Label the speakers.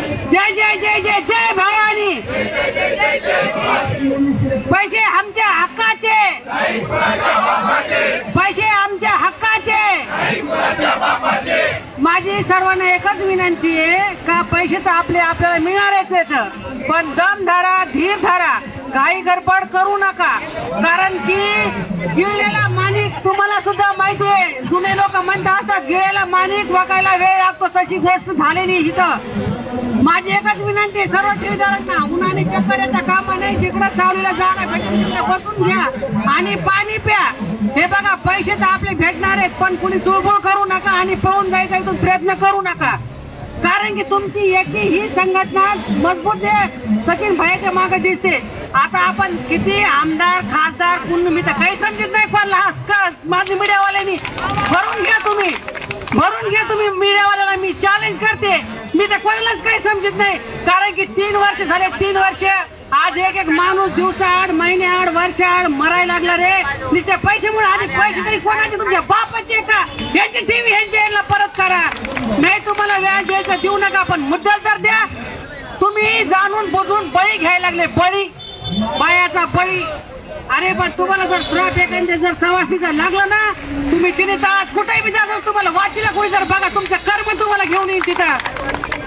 Speaker 1: जय जय जय जय जय भवानी. पैसे आमच्या हक्काचे, पैसे आमच्या हक्काचे. माझी सर्वांना एकच विनंती आहे का पैसे तर आपल्याला मिळणारच आहेत, पण दम धरा, धीर धरा, काही गडबड करू नका. कारण की गिळलेला माणिक तुम्हाला सुद्धा माहिती आहे. जुने लोक म्हणतात असतात गिळलेला माणिक वाकायला वेळ लागतो, तशी गोष्ट झालेली इथं. माझी एकच विनंती आहे सर्व ठेवीदारांना, उन्हाने चक्कर येता कामा नाही. जिकडं सावलीला जाणं भेटेल तिकडे बसून घ्या आणि पाणी प्या. हे बघा पैसे तर आपले भेटणार आहेत, पण कुणी चुळबुळ करू नका आणि पळून जायचा इथून प्रयत्न करू नका. कारण की तुमची एकी ही संघटना मजबूत आहे, सचिन भाईच्या मागे दिसते. आता आपण किती आमदार खासदार कोण, मी तर काही समजत नाही कोणाला. माझी मीडियावाल्यांनी भरून घ्या तुम्ही, भरून घ्या तुम्ही मीडियावाल्याला. मी चॅलेंज करते, मी तर कोणालाच काही समजत नाही. कारण की 3 वर्ष झाले, 3 वर्ष आज एक एक माणूस दिवसाआड, महिन्याआड, वर्षाआड मरायला लागला रे नुसते पैशामुळे. आणि पैसे तरी कोणाचे, तुमच्या बापाचे का? यांची टीव्ही यांच्या परत करा, नाही तुम्हाला व्याज द्यायचं देऊ नका, पण मुद्दल तर द्या. तुम्ही जाणून बुजून बळी घ्यायला लागले, बळी, बायाचा बळी. अरे पण तुम्हाला जर ट्रॅफिकांचे जर सवासीचा लागलं ना, तुम्ही 3 तास कुठेही बी जा, तुम्हाला वाचीला कोणी जर बघा, तुमचं कर्म तुम्हाला घेऊन येईल तिथं.